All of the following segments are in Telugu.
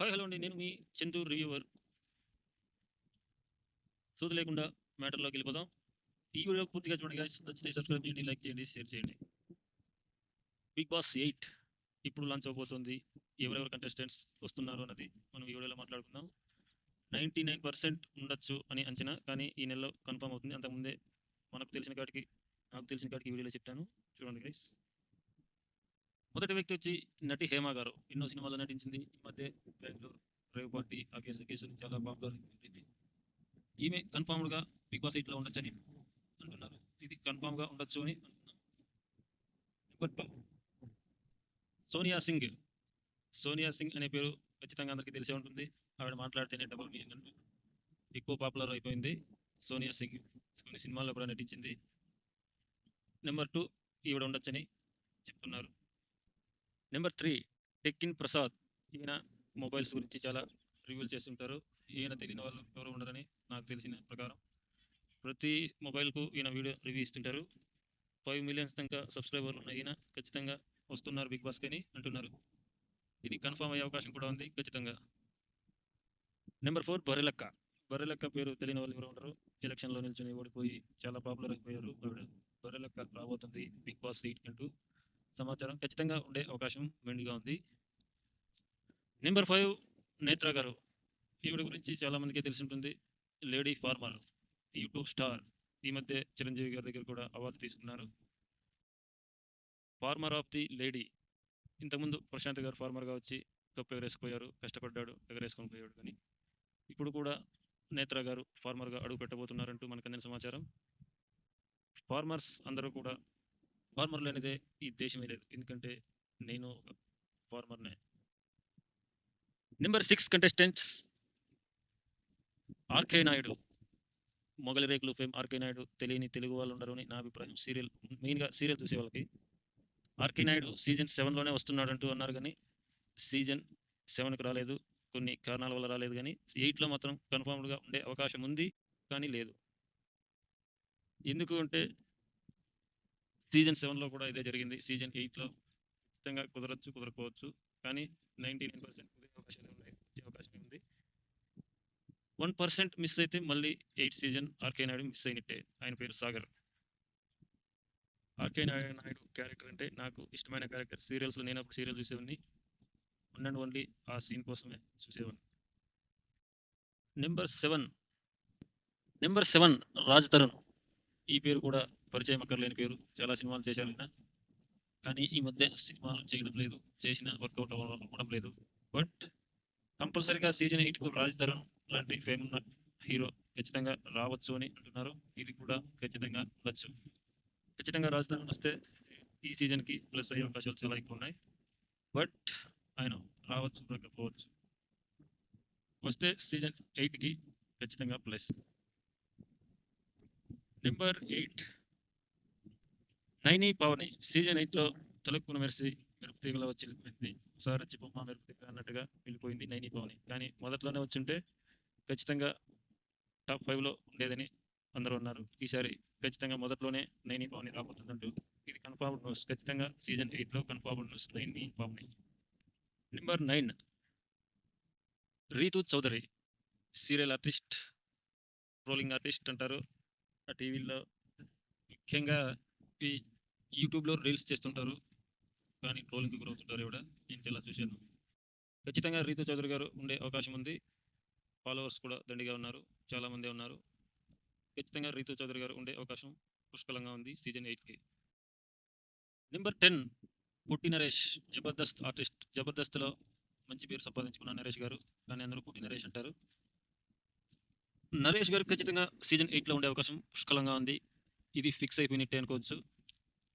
హాయ్ హలో అండి, నేను మీ చందు రివ్యూవర్. సోది లేకుండా మ్యాటర్లోకి వెళ్ళిపోదాం. ఈ వీడియో పూర్తిగా చూడండి గైస్. నచ్చితే సబ్స్క్రైబ్ చేయండి, లైక్ చేయండి, షేర్ చేయండి. బిగ్ బాస్ 8 ఇప్పుడు లాంచ్ అవబోతుంది. ఎవరెవరు కంటెస్టెంట్స్ వస్తున్నారు అన్నది మనం ఈ వీడియోలో మాట్లాడుకుందాం. 99% ఉండొచ్చు అని అంచనా, కానీ ఈ నెలలో కన్ఫర్మ్ అవుతుంది. అంతకుముందే నాకు తెలిసిన కాడికి ఈ వీడియోలో చెప్తాను, చూడండి గైస్. మొదటి వ్యక్తి వచ్చి నటి హేమ గారు. ఎన్నో సినిమాల్లో నటించింది. ఈ మధ్య బెంగళూరు రేవ్ పార్టీ ఆ కేసు చాలా పాపులర్ అయింది. ఈమె కన్ఫామ్డ్ గా బిగ్ బాస్ 8 లో ఉండొచ్చని అంటున్నారు. ఇది కన్ఫామ్ గా ఉండొచ్చు అని అంటున్నాం. నెంబర్ 2 సోనియా సింగ్ అనే పేరు ఖచ్చితంగా అందరికీ తెలిసే ఉంటుంది. ఆవిడ మాట్లాడితేనే డబుల్ మీనింగ్ అంటే ఎక్కువ పాపులర్ అయిపోయింది. సోనియా సింగ్ కొన్ని సినిమాల్లో కూడా నటించింది. నెంబర్ 2 ఈవిడ ఉండొచ్చని చెప్తున్నారు. నెంబర్ 3 టెక్కిన్ ప్రసాద్. ఈయన మొబైల్స్ గురించి చాలా రివ్యూలు చేస్తుంటారు. ఈయన తెలియని వాళ్ళు ఎవరు ఉండరని నాకు తెలిసిన ప్రకారం. ప్రతి మొబైల్కు ఈయన వీడియో రివ్యూ ఇస్తుంటారు. 5 మిలియన్స్ దాకా సబ్స్క్రైబర్లు ఉన్న ఈయన ఖచ్చితంగా వస్తున్నారు బిగ్ బాస్కి అని అంటున్నారు. ఇది కన్ఫర్మ్ అయ్యే అవకాశం కూడా ఉంది ఖచ్చితంగా. నెంబర్ 4 బర్రెలక్క పేరు తెలియని వాళ్ళు ఎవరు ఉండరు. ఎలక్షన్లో నిల్చొని ఓడిపోయి చాలా పాపులర్ అయిపోయారు. ఆవిడ బర్రెలక్క రాబోతుంది బిగ్ బాస్ 8 అంటూ సమాచారం ఖచ్చితంగా ఉండే అవకాశం మెండుగా ఉంది. నెంబర్ 5 నేత్ర గారు. ఈవిడ గురించి చాలా మందికి తెలిసి ఉంటుంది. Lady farmer, YouTube star. ఈ మధ్య చిరంజీవి గారి దగ్గర కూడా అవార్డు తీసుకున్నారు. Farmer of the lady. ఇంతకుముందు ప్రశాంత్ గారు ఫార్మర్గా వచ్చి కప్పు ఎగరేసుకుపోయారు, కష్టపడ్డాడు, ఎగరేసుకొని పోయాడు. కానీ ఇప్పుడు కూడా నేత్ర గారు ఫార్మర్గా అడుగు పెట్టబోతున్నారంటూ మనకు అందిన సమాచారం. ఫార్మర్స్ అందరూ కూడా, ఫార్మర్ లేనిదే ఈ దేశమే లేదు, ఎందుకంటే నేను ఒక ఫార్మర్నే. Number 6 contestants RK Naidu. Mogali Rekulu fame RK Naidu. తెలియని తెలుగు వాళ్ళు ఉండరు అని నా అభిప్రాయం. మెయిన్గా సీరియల్ చూసే వాళ్ళకి. ఆర్కే నాయుడు సీజన్ 7లోనే వస్తున్నాడంటూ అన్నారు, కానీ సీజన్ 7కి రాలేదు. కొన్ని కారణాల వల్ల రాలేదు. కానీ 8లో మాత్రం కన్ఫర్మ్డ్గా ఉండే అవకాశం ఉంది, కానీ లేదు. ఎందుకు అంటే సీజన్ 7లో కూడా ఇదే జరిగింది. సీజన్ 8లో ఖచ్చితంగా కుదరచ్చు, కుదరకపోవచ్చు, కానీ 99% కుదిరే అవకాశాలు ఉన్నాయి, వచ్చే అవకాశం ఉంది. 1% మిస్ అయితే మళ్ళీ 8 సీజన్ ఆర్కే నాయుడు మిస్ అయినట్టే. ఆయన పేరు సాగర్. ఆర్కే నాయుడు క్యారెక్టర్ అంటే నాకు ఇష్టమైన క్యారెక్టర్. సీరియల్స్లో నేను అప్పుడు సీరియల్ చూసేవాడిని. వన్ అండ్ ఓన్లీ ఆ సీన్ కోసమే చూసేవాడిని. నెంబర్ 7 రాజ్ తరుణ్. ఈ పేరు కూడా పరిచయం అక్కర్లేని పేరు. చాలా సినిమాలు చేశారు ఆయన, కానీ ఈ మధ్య సినిమాలు చేయడం లేదు, చేసిన వర్కౌట్ అవ్వడం లేదు. బట్ కంపల్సరీగా సీజన్ 8కు రాజ్ తరుణ్ లాంటి ఫేమ్ ఉన్న హీరో ఖచ్చితంగా రావచ్చు అని అంటున్నారు. ఇది కూడా ఖచ్చితంగా ఉండొచ్చు. ఖచ్చితంగా రాజ్ తరుణ్ వస్తే ఈ సీజన్కి ప్లస్ అయ్యే అవకాశాలు చాలా ఎక్కువ ఉన్నాయి. బట్ ఆయన రావచ్చు, రాకపోవచ్చు. వస్తే సీజన్ 8కి ఖచ్చితంగా plus. Number 8 Naini Pavani. Season 8లో తలుపుకుని మెరిసి మెరుపు తీగలో వచ్చి వెళ్ళిపోయింది. ఒకసారి వచ్చి బొమ్మ మెరుపు తీగ అన్నట్టుగా వెళ్ళిపోయింది నైని పావని. కానీ మొదట్లోనే వచ్చుంటే ఖచ్చితంగా టాప్ 5లో ఉండేదని అందరూ అన్నారు. ఈసారి ఖచ్చితంగా మొదట్లోనే నైని పావని రాబోతుందంటూ ఇది కన్ఫర్మ్డ్ న్యూస్. ఖచ్చితంగా సీజన్ 8లో confirmed news Naini Pavani. Number 9 Ritu Chowdary. Serial artist, trolling artist అంటారు. ఆ టీవీలో ముఖ్యంగా ఈ యూట్యూబ్లో రీల్స్ చేస్తుంటారు, కానీ ట్రోలింగ్కి గురవుతుంటారు. ఇవిడ నేను ఇలా చూశాను. ఖచ్చితంగా రీతు చౌదరి గారు ఉండే అవకాశం ఉంది. ఫాలోవర్స్ కూడా దండిగా ఉన్నారు, చాలామంది ఉన్నారు. ఖచ్చితంగా రీతు చౌదరి గారు ఉండే అవకాశం పుష్కలంగా ఉంది సీజన్ 8కి. నెంబర్ 10 పుట్టి నరేష్. జబర్దస్త్ ఆర్టిస్ట్. జబర్దస్త్లో మంచి పేరు సంపాదించుకున్న నరేష్ గారు, కానీ అందరూ పుట్టి నరేష్ అంటారు. నరేష్ గారు ఖచ్చితంగా సీజన్ 8లో ఉండే అవకాశం పుష్కలంగా ఉంది. ఇది ఫిక్స్ అయిపోయినట్టే అనుకోవచ్చు.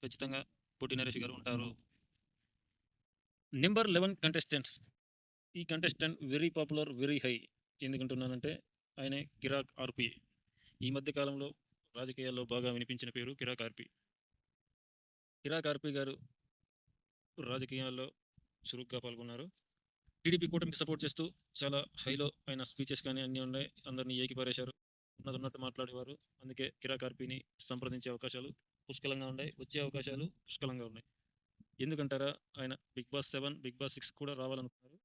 ఖచ్చితంగా పుట్టి నరేష్ గారు ఉంటారు. Number 11 contestants. ఈ contestant very popular, very high. ఎందుకంటున్నానంటే ఆయనే కిరాక్ ఆర్పి. ఈ మధ్య కాలంలో రాజకీయాల్లో బాగా వినిపించిన పేరు కిరాక్ ఆర్పి. కిరాక్ ఆర్పి గారు రాజకీయాల్లో చురుగ్గా పాల్గొన్నారు. టీడీపీ కూటమికి సపోర్ట్ చేస్తూ చాలా హైలో ఆయన స్పీచెస్ కానీ అన్నీ ఉన్నాయి. అందరినీ ఏకిపారేశారు, ఉన్నట్టు మాట్లాడేవారు. అందుకే కిరాక్ ఆర్పిని సంప్రదించే అవకాశాలు పుష్కలంగా ఉన్నాయి, వచ్చే అవకాశాలు పుష్కలంగా ఉన్నాయి. ఎందుకంటారా, ఆయన బిగ్ బాస్ 7, బిగ్ బాస్ 6 కూడా రావాలనుకున్నారు.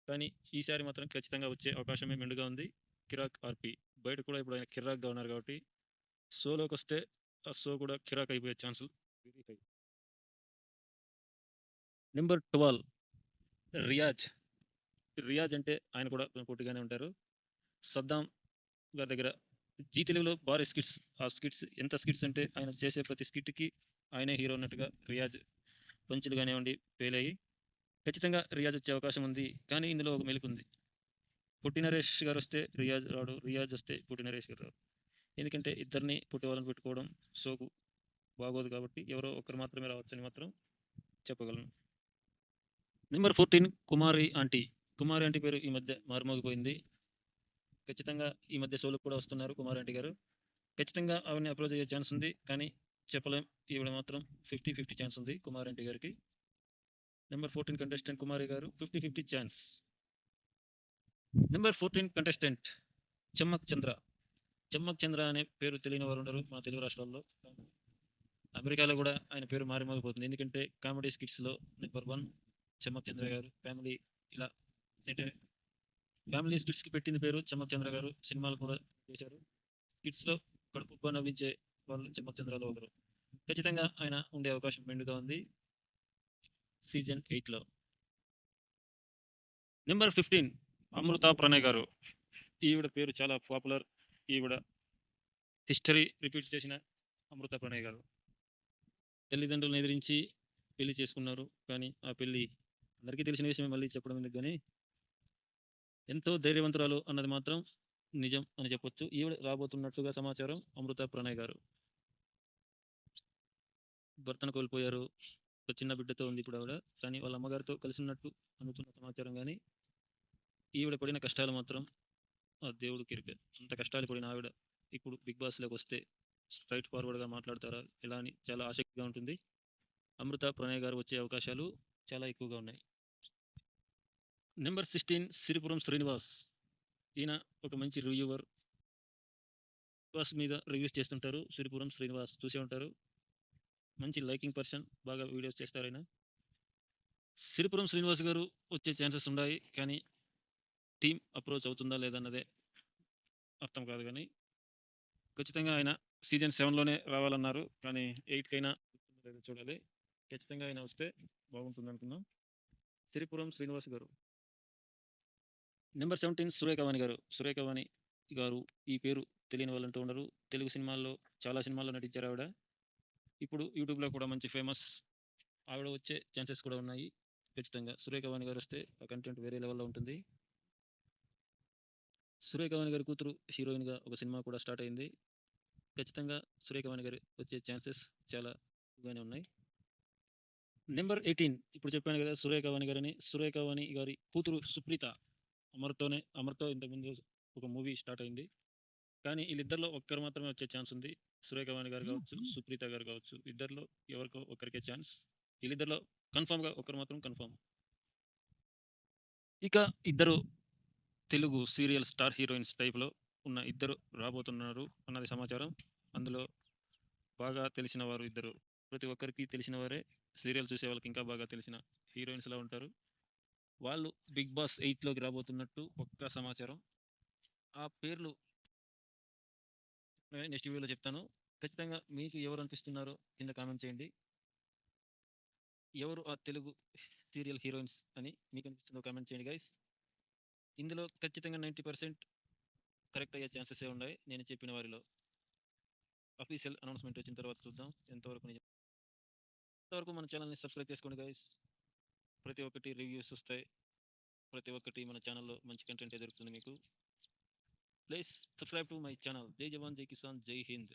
కానీ ఈసారి మాత్రం ఖచ్చితంగా వచ్చే అవకాశమే మెండుగా ఉంది. కిరాక్ ఆర్పి బయట కూడా ఇప్పుడు ఆయన కిరాక్గా ఉన్నారు కాబట్టి షోలోకి వస్తే ఆ షో కూడా కిరాక్ అయిపోయే chance very high. Number 12 Riyaz. Riyaz అంటే ఆయన కూడా పోటీగానే ఉంటారు. సద్దాం గారి దగ్గర జీ తెలుగులో భారీ స్కిట్స్. ఆ స్కిట్స్ ఎంత స్కిట్స్ అంటే ఆయన చేసే ప్రతి స్కిట్కి ఆయనే హీరో అన్నట్టుగా రియాజ్ పంచులు కానివ్వండి పేలయ్యి. ఖచ్చితంగా రియాజ్ వచ్చే అవకాశం ఉంది. కానీ ఇందులో ఒక మెలిక ఉంది. పుట్టి నరేష్ గారు వస్తే రియాజ్ రాడు, రియాజ్ వస్తే పుట్టి నరేష్ గారు రాడు. ఎందుకంటే ఇద్దరిని పుట్టి వాళ్ళని పెట్టుకోవడం షోకు బాగోదు కాబట్టి ఎవరో ఒకరు మాత్రమే రావచ్చని మాత్రం చెప్పగలను. నెంబర్ 14 కుమారి ఆంటీ. కుమారి ఆంటీ పేరు ఈ మధ్య మారుమోగిపోయింది. ఖచ్చితంగా ఈ మధ్య షోలకు కూడా వస్తున్నారు కుమారి ఆంటీ గారు. ఖచ్చితంగా ఆవిడని అప్రోచ్ అయ్యే ఛాన్స్ ఉంది. కానీ చెప్పలేం. ఈవిడ మాత్రం 50-50 ఛాన్స్ ఉంది కుమారి ఆంటీ గారికి. నెంబర్ 14 కంటెస్టెంట్ కుమారి గారు 50-50 ఛాన్స్. నెంబర్ 14 కంటెస్టెంట్ చెమ్మక్ చంద్ర. చెమ్మక్ చంద్ర అనే పేరు తెలియని వారు ఉండరు మన తెలుగు రాష్ట్రాల్లో. అమెరికాలో కూడా ఆయన పేరు మారిమోగిపోతుంది. ఎందుకంటే కామెడీ స్కిట్స్లో నెంబర్ 1 చెమ్మక్ చంద్ర గారు. ఫ్యామిలీ ఇలా ఫ్యామిలీ స్కిట్స్కి పెట్టిన పేరు చెమ్మక్ చంద్ర గారు. సినిమాలు కూడా చేశారు. స్కిట్స్లో కడుపు నవ్వించే వాళ్ళు చెమ్మక్ చంద్రలో ఒకరు. ఖచ్చితంగా ఆయన ఉండే అవకాశం మెండుగా ఉంది సీజన్ 8లో. నెంబర్ 15 అమృత ప్రణయ్ గారు. ఈవిడ పేరు చాలా పాపులర్. ఈవిడ హిస్టరీ రిపీట్ చేసిన అమృత ప్రణయ్ గారు. తల్లిదండ్రులను ఎదిరించి పెళ్లి చేసుకున్నారు. కానీ ఆ పెళ్లి అందరికీ తెలిసిన విషయమే, మళ్ళీ చెప్పడం ఎందుకు. కానీ ఎంతో ధైర్యవంతురాలు అన్నది మాత్రం నిజం అని చెప్పొచ్చు. ఈవిడ రాబోతున్నట్లుగా సమాచారం. అమృత ప్రణయ్ గారు భర్తను కోల్పోయారు. ఒక చిన్న బిడ్డతో ఉంది ఇప్పుడు ఆవిడ. కానీ వాళ్ళ అమ్మగారితో కలిసి ఉన్నట్టు అందుతున్న సమాచారం. కానీ ఈవిడ పడిన కష్టాలు మాత్రం ఆ దేవుడు కిరిక. అంత కష్టాలు పడిన ఆవిడ ఇప్పుడు బిగ్ బాస్లోకి వస్తే స్ట్రైట్ ఫార్వర్డ్గా మాట్లాడతారా ఎలా అని చాలా ఆసక్తిగా ఉంటుంది. అమృత ప్రణయ్ గారు వచ్చే అవకాశాలు చాలా ఎక్కువగా ఉన్నాయి. నెంబర్ 16 సిరిపురం శ్రీనివాస్. ఈయన ఒక మంచి రివ్యూవర్. బాస్ మీద రివ్యూస్ చేస్తుంటారు. సిరిపురం శ్రీనివాస్ చూసే ఉంటారు. మంచి లైకింగ్ పర్సన్, బాగా వీడియోస్ చేస్తారు ఆయన. సిరిపురం శ్రీనివాస్ గారు వచ్చే ఛాన్సెస్ ఉన్నాయి. కానీ టీం అప్రోచ్ అవుతుందా లేదన్నదే అర్థం కాదు. కానీ ఖచ్చితంగా ఆయన సీజన్ 7లోనే రావాలన్నారు. కానీ 8కైనా లేదో చూడాలి. ఖచ్చితంగా ఆయన వస్తే బాగుంటుంది అనుకున్నాం. సిరిపురం శ్రీనివాస్ గారు. నెంబర్ 17 సురేఖవాణి గారు. సురేఖవాణి గారు ఈ పేరు తెలియని వాళ్ళంటూ ఉండరు. తెలుగు సినిమాల్లో చాలా సినిమాల్లో నటించారు ఆవిడ. ఇప్పుడు యూట్యూబ్లో కూడా మంచి ఫేమస్. ఆవిడ వచ్చే ఛాన్సెస్ కూడా ఉన్నాయి. ఖచ్చితంగా సురేఖవాణి గారు వస్తే ఆ కంటెంట్ వేరే లెవెల్లో ఉంటుంది. సురేఖవాణి గారి కూతురు హీరోయిన్గా ఒక సినిమా కూడా స్టార్ట్ అయింది. ఖచ్చితంగా సురేఖవాణి గారు వచ్చే ఛాన్సెస్ చాలా ఎక్కువగానే ఉన్నాయి. నెంబర్ 18 ఇప్పుడు చెప్పాను కదా సురేఖవాణి గారని. సురేఖవాణి గారి కూతురు సుప్రీత. అమర్తో ఇంతకుముందు ఒక మూవీ స్టార్ట్ అయింది. కానీ వీళ్ళిద్దరిలో ఒక్కరు మాత్రమే వచ్చే ఛాన్స్ ఉంది. సురేఖవాణి గారు కావచ్చు, సుప్రీత గారు కావచ్చు. ఇద్దరిలో ఎవరికో ఒకరికే ఛాన్స్. వీళ్ళిద్దరిలో కన్ఫామ్గా ఒకరు మాత్రం కన్ఫామ్. ఇక ఇద్దరు తెలుగు సీరియల్ స్టార్ హీరోయిన్స్ టైప్లో ఉన్న ఇద్దరు రాబోతున్నారు అన్నది సమాచారం. అందులో బాగా తెలిసిన వారు ఇద్దరు. ప్రతి ఒక్కరికి తెలిసిన వారే. సీరియల్ చూసే వాళ్ళకి ఇంకా బాగా తెలిసిన హీరోయిన్స్లా ఉంటారు. వాళ్ళు బిగ్ బాస్ 8లోకి రాబోతున్నట్టు ఒక్క సమాచారం. ఆ పేర్లు నెక్స్ట్ వీడియోలో చెప్తాను. ఖచ్చితంగా మీకు ఎవరు అనిపిస్తున్నారో కింద కామెంట్ చేయండి. ఎవరు ఆ తెలుగు సీరియల్ హీరోయిన్స్ అని మీకు అనిపిస్తుందో కామెంట్ చేయండి గైస్. ఇందులో ఖచ్చితంగా 90% కరెక్ట్ అయ్యే ఛాన్సెస్ ఉన్నాయి నేను చెప్పిన వారిలో. అఫీషియల్ అనౌన్స్మెంట్ వచ్చిన తర్వాత చూద్దాం ఎంతవరకు నిజం. అంతవరకు మన ఛానల్ని సబ్స్క్రైబ్ చేసుకోండి గైస్. ప్రతి ఒక్కటి రివ్యూస్ వస్తాయి. ప్రతి ఒక్కటి మన ఛానల్లో మంచి కంటెంట్ దొరుకుతుంది మీకు. Please subscribe to my channel. జై జవాన్, జై కిసాన్, జై హింద్.